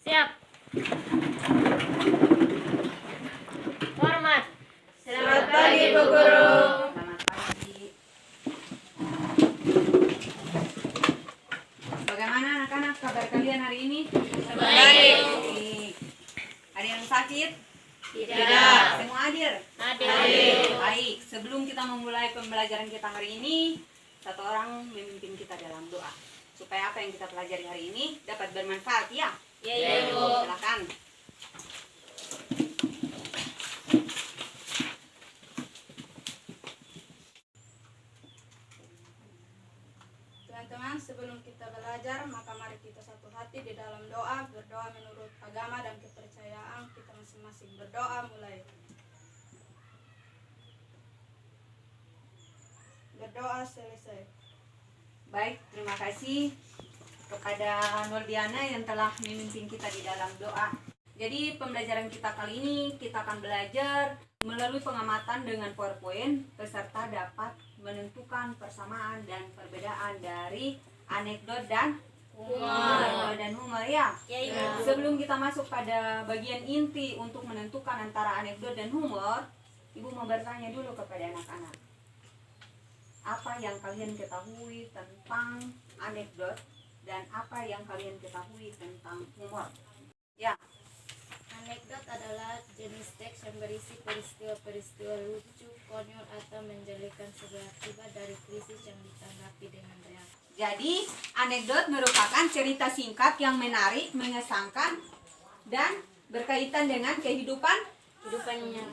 Siap. Hormat. Selamat pagi, Bu Guru. Selamat pagi. Bagaimana anak-anak kabar kalian hari ini? Baik. Ada yang sakit? Tidak. Semua hadir? Hadir. Baik, sebelum kita memulai pembelajaran kita hari ini, satu orang memimpin kita dalam doa. Supaya apa yang kita pelajari hari ini dapat bermanfaat, ya? Ya, Bu. Silakan. Teman-teman, sebelum kita belajar, maka mari kita satu hati di dalam doa, berdoa menurut agama dan kepercayaan kita masing-masing. Berdoa mulai. Berdoa selesai. Baik, terima kasih kepada Nurdiana yang telah memimpin kita di dalam doa. Jadi pembelajaran kita kali ini kita akan belajar melalui pengamatan dengan PowerPoint. Peserta dapat menentukan persamaan dan perbedaan dari anekdot dan humor, ya. Ya, Ibu. Sebelum kita masuk pada bagian inti untuk menentukan antara anekdot dan humor, Ibu mau bertanya dulu kepada anak-anak. Apa yang kalian ketahui tentang anekdot dan apa yang kalian ketahui tentang humor? Ya, Anekdot adalah jenis teks yang berisi peristiwa-peristiwa lucu, konyol, atau menjelekan sebuah akibat dari krisis yang ditanggapi dengan real. jadi anekdot merupakan cerita singkat yang menarik, mengesankan, dan berkaitan dengan kehidupan. Hidupannya.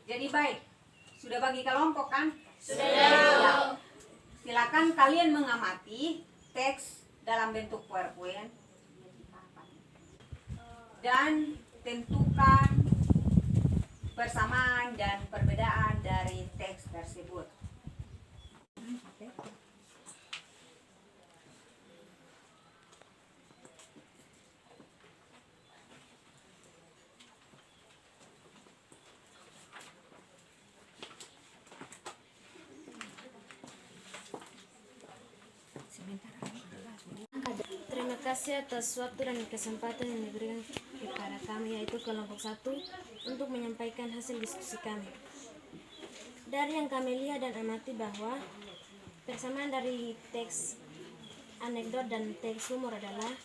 Jadi baik, sudah bagi kelompok kan? Sudah. Ya. Silakan kalian mengamati teks dalam bentuk PowerPoint dan tentukan persamaan dan perbedaan dari teks tersebut. Terima kasih atas waktu dan kesempatan yang diberikan kepada kami, yaitu kelompok 1, untuk menyampaikan hasil diskusi kami. Dari yang kami lihat dan amati bahwa persamaan dari teks anekdot dan teks humor adalah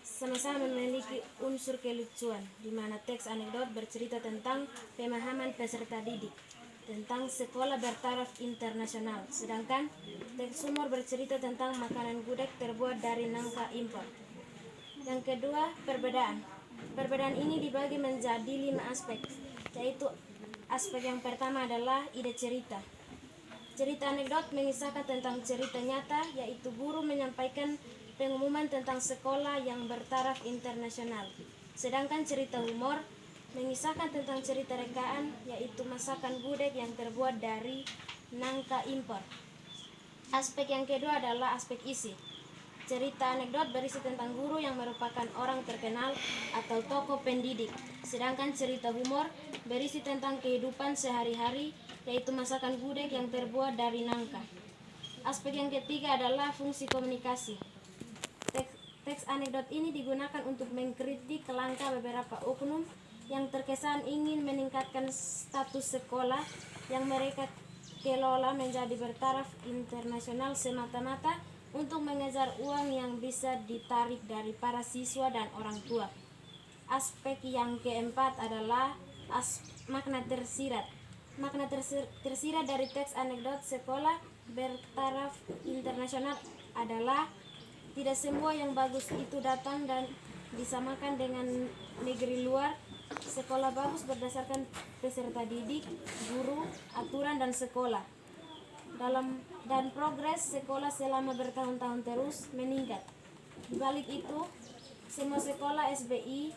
sama-sama memiliki unsur kelucuan, di mana teks anekdot bercerita tentang pemahaman peserta didik tentang sekolah bertaraf internasional, sedangkan teks humor bercerita tentang makanan gudeg terbuat dari nangka impor. Yang kedua, perbedaan. Perbedaan ini dibagi menjadi 5 aspek, yaitu aspek yang pertama adalah ide cerita. Cerita anekdot mengisahkan tentang cerita nyata, yaitu guru menyampaikan pengumuman tentang sekolah yang bertaraf internasional. Sedangkan cerita humor mengisahkan tentang cerita rekaan, yaitu masakan gudeg yang terbuat dari nangka impor. Aspek yang kedua adalah aspek isi. Cerita anekdot berisi tentang guru yang merupakan orang terkenal atau tokoh pendidik. Sedangkan cerita humor berisi tentang kehidupan sehari-hari, yaitu masakan gudeg yang terbuat dari nangka. Aspek yang ketiga adalah fungsi komunikasi. Teks anekdot ini digunakan untuk mengkritik langkah beberapa oknum yang terkesan ingin meningkatkan status sekolah yang mereka kelola menjadi bertaraf internasional semata-mata untuk mengejar uang yang bisa ditarik dari para siswa dan orang tua. Aspek yang keempat adalah makna tersirat. Makna tersirat dari teks anekdot sekolah bertaraf internasional adalah tidak semua yang bagus itu datang dan disamakan dengan negeri luar. Sekolah bagus berdasarkan peserta didik, guru, aturan, dan sekolah. Dan progres sekolah selama bertahun-tahun terus meningkat. Di balik itu, semua sekolah SBI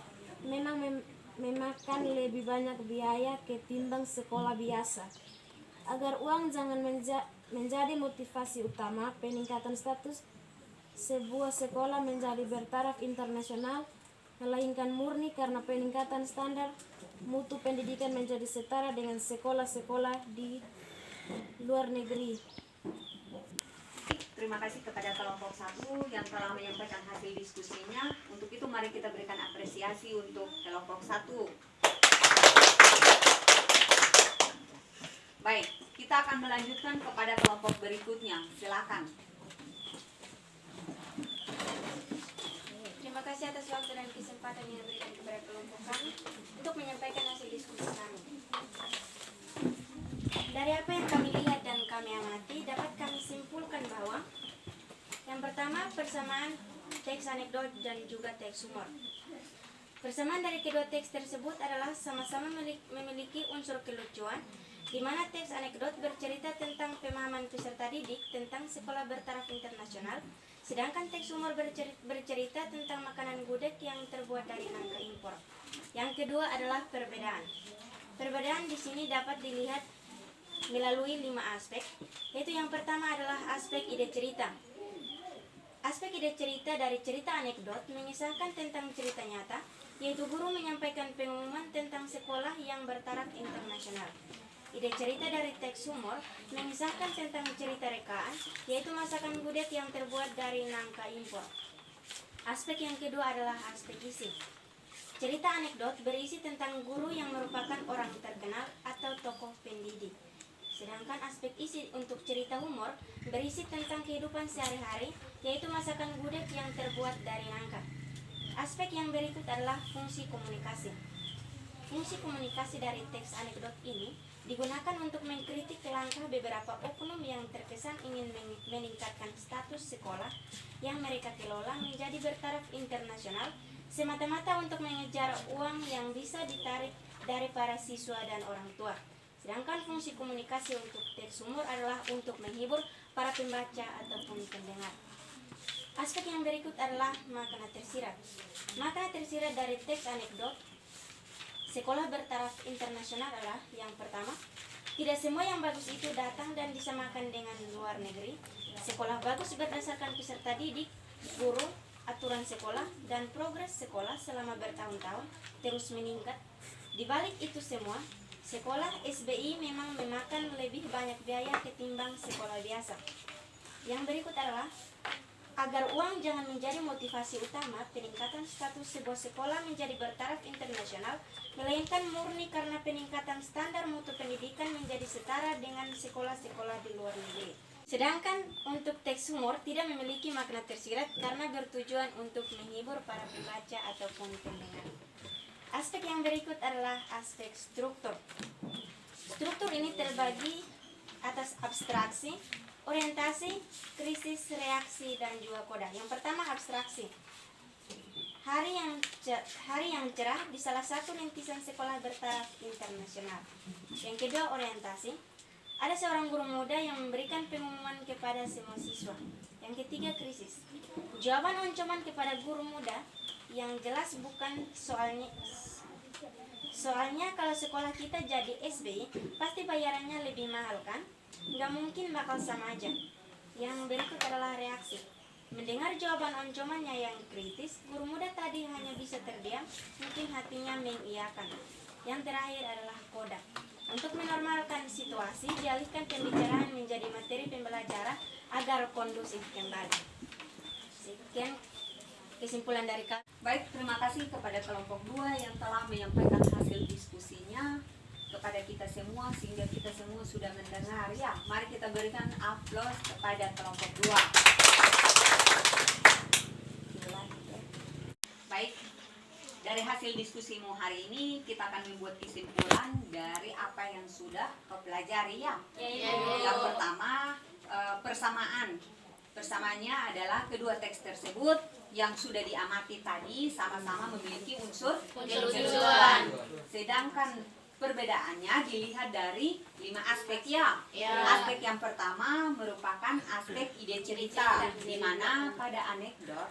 memang memakan lebih banyak biaya ketimbang sekolah biasa. Agar uang jangan menjadi motivasi utama peningkatan status sebuah sekolah menjadi bertaraf internasional, melainkan murni karena peningkatan standar mutu pendidikan menjadi setara dengan sekolah-sekolah di luar negeri. Terima kasih kepada kelompok 1 yang telah menyampaikan hasil diskusinya. Untuk itu mari kita berikan apresiasi apresiasi untuk kelompok 1. Baik, kita akan melanjutkan kepada kelompok berikutnya. Silakan. Terima kasih atas waktu dan kesempatan yang diberikan kepada kelompok kami untuk menyampaikan hasil diskusi kami. Dari apa yang kami lihat dan kami amati, dapat kami simpulkan bahwa yang pertama, persamaan teks anekdot dan juga teks humor. Persamaan dari kedua teks tersebut adalah sama-sama memiliki unsur kelucuan, di mana teks anekdot bercerita tentang pemahaman peserta didik tentang sekolah bertaraf internasional, sedangkan teks humor bercerita tentang makanan gudeg yang terbuat dari nangka impor. Yang kedua adalah perbedaan. Perbedaan di sini dapat dilihat melalui 5 aspek, yaitu yang pertama adalah aspek ide cerita. Aspek ide cerita dari cerita anekdot mengisahkan tentang cerita nyata, yaitu guru menyampaikan pengumuman tentang sekolah yang bertaraf internasional. Ide cerita dari teks humor mengisahkan tentang cerita rekaan, yaitu masakan gudeg yang terbuat dari nangka impor. Aspek yang kedua adalah aspek isi. Cerita anekdot berisi tentang guru yang merupakan orang terkenal atau tokoh pendidik. Sedangkan aspek isi untuk cerita humor berisi tentang kehidupan sehari-hari, yaitu masakan gudeg yang terbuat dari nangka. Aspek yang berikut adalah fungsi komunikasi. Fungsi komunikasi dari teks anekdot ini digunakan untuk mengkritik langkah beberapa oknum yang terkesan ingin meningkatkan status sekolah yang mereka kelola menjadi bertaraf internasional semata-mata untuk mengejar uang yang bisa ditarik dari para siswa dan orang tua. Sedangkan fungsi komunikasi untuk teks humor adalah untuk menghibur para pembaca ataupun pendengar. Aspek yang berikut adalah makna tersirat. Makna tersirat dari teks anekdot sekolah bertaraf internasional adalah yang pertama, tidak semua yang bagus itu datang dan disamakan dengan luar negeri. Sekolah bagus berdasarkan peserta didik, guru, aturan sekolah, dan progres sekolah selama bertahun-tahun terus meningkat. Di balik itu semua, sekolah SBI memang memakan lebih banyak biaya ketimbang sekolah biasa. Yang berikut adalah agar uang jangan menjadi motivasi utama peningkatan status sebuah sekolah menjadi bertaraf internasional, melainkan murni karena peningkatan standar mutu pendidikan menjadi setara dengan sekolah-sekolah di luar negeri. Sedangkan untuk teks humor tidak memiliki makna tersirat karena bertujuan untuk menghibur para pembaca ataupun pendengar. Aspek yang berikut adalah aspek struktur. Struktur ini terbagi atas abstraksi, orientasi, krisis, reaksi, dan juga koda. Yang pertama abstraksi. Hari yang cerah di salah satu rintisan sekolah bertaraf internasional. Yang kedua orientasi. Ada seorang guru muda yang memberikan pengumuman kepada semua siswa. Yang ketiga krisis. Jawaban oncoman kepada guru muda yang jelas bukan soalnya kalau sekolah kita jadi SBI pasti bayarannya lebih mahal kan? Nggak mungkin bakal sama aja. Yang berikut adalah reaksi. Mendengar jawaban oncomannya yang kritis, guru muda tadi hanya bisa terdiam, mungkin hatinya mengiyakan. Yang terakhir adalah koda. Untuk menormalkan situasi, dialihkan pembicaraan menjadi materi pembelajaran agar kondusif kembali. Sekian kesimpulan dari kami. Baik, terima kasih kepada kelompok 2 yang telah menyampaikan hasil diskusinya kepada kita semua sehingga kita semua sudah mendengar. Ya, mari kita berikan aplaus kepada kelompok 2. Baik, dari hasil diskusimu hari ini kita akan membuat kesimpulan dari apa yang sudah kau pelajari ya. Yang pertama, persamaan. Persamaannya adalah kedua teks tersebut yang sudah diamati tadi sama-sama memiliki unsur kelucuan. Sedangkan perbedaannya dilihat dari 5 aspek ya. Aspek yang pertama merupakan aspek ide cerita, di mana pada anekdot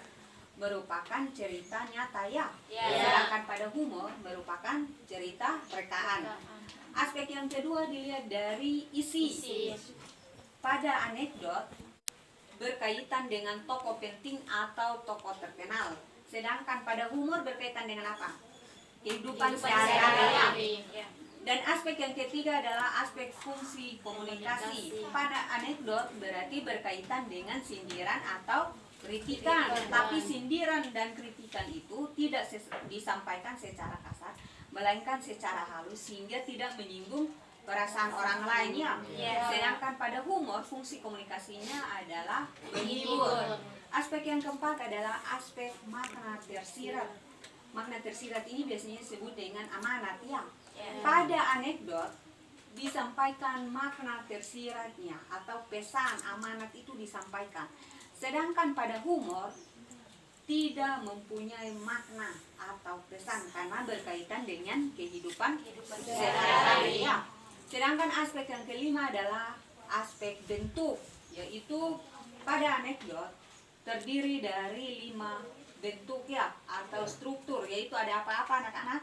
merupakan cerita nyata ya. Sedangkan pada humor merupakan cerita rekaan. Aspek yang kedua dilihat dari isi. Pada anekdot berkaitan dengan tokoh penting atau tokoh terkenal. Sedangkan pada humor berkaitan dengan apa? Kehidupan sehari-hari. Dan aspek yang ketiga adalah aspek fungsi komunikasi. Pada anekdot berarti berkaitan dengan sindiran atau kritikan, tapi sindiran dan kritikan itu tidak disampaikan secara kasar, melainkan secara halus sehingga tidak menyinggung perasaan orang lain ya. Sedangkan pada humor fungsi komunikasinya adalah menghibur. Aspek yang keempat adalah aspek makna tersirat. Makna tersirat ini biasanya disebut dengan amanat ya. Pada anekdot disampaikan makna tersiratnya atau pesan amanat itu disampaikan. Sedangkan pada humor tidak mempunyai makna atau pesan karena berkaitan dengan kehidupan sehari-hari ya. Sedangkan aspek yang kelima adalah aspek bentuk, yaitu pada anekdot terdiri dari 5 bentuk ya atau struktur, yaitu ada apa-apa anak-anak?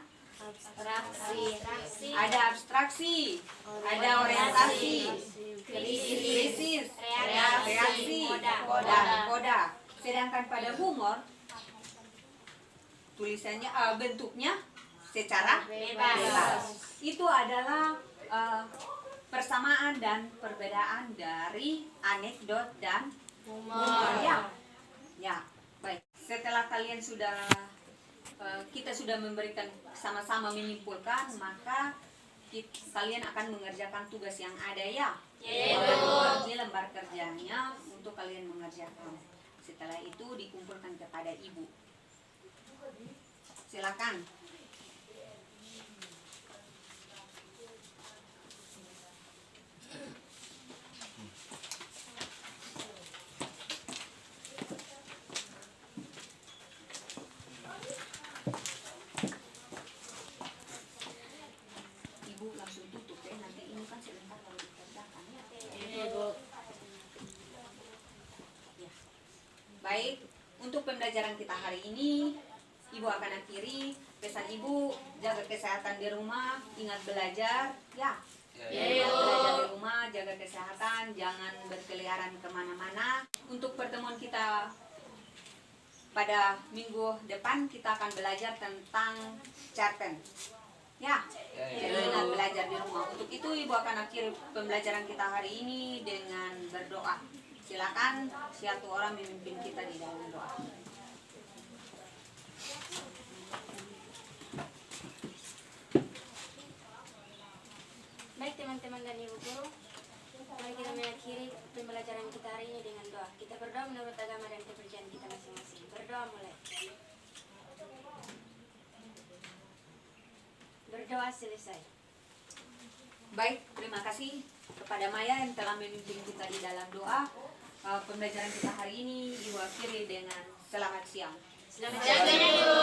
Ada abstraksi, ada orientasi, krisis, reaksi, koda. Sedangkan pada humor tulisannya bentuknya secara bebas. Itu adalah persamaan dan perbedaan dari anekdot dan humor ya. Baik, setelah kalian sudah kita sudah memberikan sama-sama menyimpulkan, maka kalian akan mengerjakan tugas yang ada ya. Ini lembar kerjanya untuk kalian mengerjakan. Setelah itu dikumpulkan kepada ibu. Silakan. Ibu langsung tutup ya, nanti ini kan sebentar kalau dikerjakan ya. Ya. Baik, untuk pembelajaran kita hari ini ibu akan akhiri. Pesan ibu, jaga kesehatan di rumah, ingat belajar ya. Belajar di rumah, jaga kesehatan, jangan berkeliaran kemana-mana. Untuk pertemuan kita pada minggu depan kita akan belajar tentang cerpen ya. Jadi ingat belajar di rumah. Untuk itu ibu akan akhiri pembelajaran kita hari ini dengan berdoa. Silakan satu orang memimpin kita di dalam doa. Baik teman-teman dan ibu guru, mari kita mengakhiri pembelajaran kita hari ini dengan doa. Kita berdoa menurut agama dan kepercayaan kita masing-masing. Berdoa mulai. Berdoa selesai. Baik, terima kasih kepada Maya yang telah memimpin kita di dalam doa. Pembelajaran kita hari ini ibu akhiri dengan selamat siang. Selamat siang.